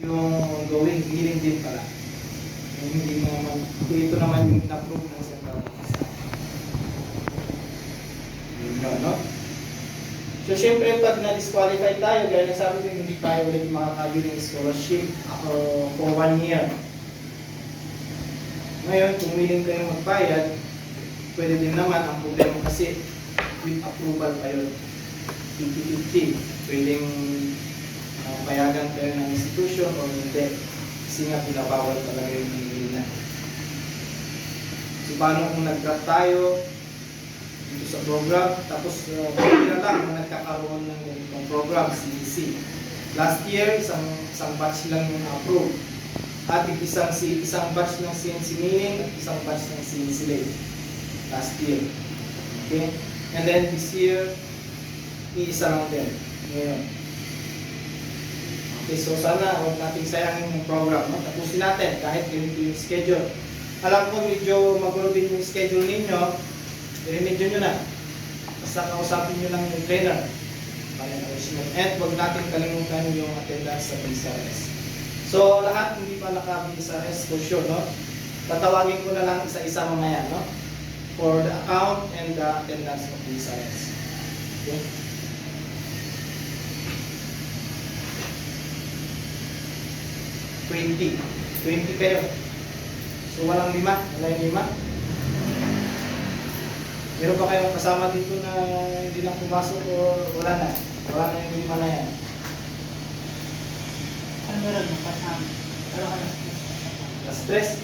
yung going healing din pala. Yung hindi naman, ito naman yung na-prove ng Central Office. Yun, no? So, syempre, pag na-disqualify tayo, gaya na sabi ko, hindi tayo ulit makakabili ng scholarship for 1 year. Ngayon, kung willing kayo magbayad, pwede din naman. Ang problema kasi, with approval pa yun. 50-50. Pwedeng payagan kayo ng institution o hindi. Kasi nga, pinabawal talaga yung nilina. So, paano kung nag-drop tayo dito sa program, tapos pwede na lang na nagkakaroon ng ganitong program, CDC. Last year, isang batch lang yung approve. At isang batch ng CNC milling at isang batch ng CNC lathe. Last year. Okay? And then this year, iisa lang din. Ngayon. Okay, so sana huwag natin sayangin yung program. No? Tapusin natin kahit ganito yung schedule. Alam ko medyo magulo din yung schedule ninyo. I-remedyo nyo na. Basta kausapin nyo lang yung trainer. And huwag natin kalimutan yung attendance sa BSRS. So, lahat hindi pa naka-BSRS for sure, no? Tatawagin ko na lang isa-isa mamaya, no? For the account and the attendance of BSRS. Okay? $20 kayo. So, walang 5. Wala yung 5. Meron ba kayong kasama dito na hindi lang pumasok o wala na? Wala na yung 5 na yan. Ano meron mo kasama? Pero Last stress.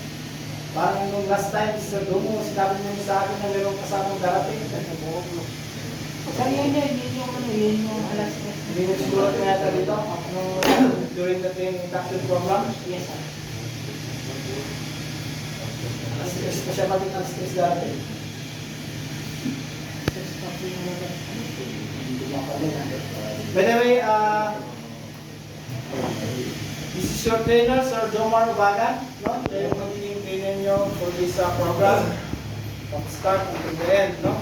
Parang nung last time sa Domo, sinabi niyo sa akin na meron kasamang darating. Pero yun yung alas 3. Hindi mo siguro pinata dito during the training induction program. Yes, sir. Alas stress pa siya bakit alas stress darating. By the way, this is your trainer, Sir Jomar Ubagan. No? Siya yung magiging trainer nyo for this program. From start until the end. No?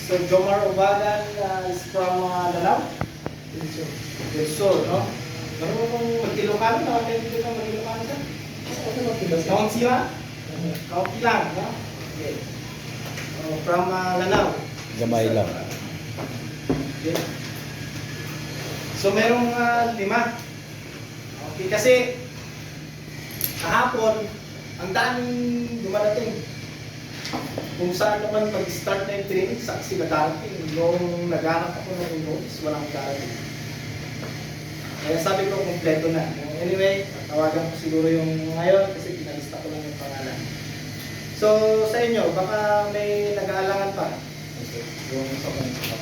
Sir Jomar Ubagan is from Lanao. Del Sur. No? Pero kung mag-Ilocano, nakakaya dito ng mag-Ilocano siya. Kaunti lang? Kaunti lang. No? Okay. From Lanao. Gamay lang. Okay. So merong 5. Okay, kasi kahapon ang daming dumadating. Kung saan naman mag-start na yung training, saksi na darating. Noong naghanap ako ng notes, walang darating. Kaya sabi ko, kompleto na. Anyway, tawagan ko siguro yung ngayon kasi pinalista ko lang yung pangalan. So sa inyo, baka may nag-aalangan pa. Yung sa kanila.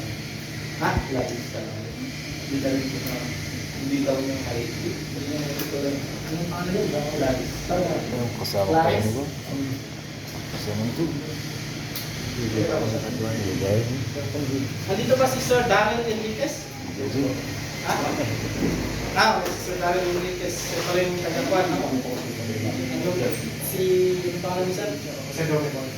Ha? Labis ka lang. Hindi daw yung height. Anong pangalan yun? Labis. Yung kasama pa rin ko. Kasama ito. Hindi ako sa kadwan. Nandito ba si Sir Darrell Enriquez? Ha? Si Sir Darrell Enriquez. Ito rin yung tagakuan, no? Si, yung pangalan ni Sir? Kasi daw may mga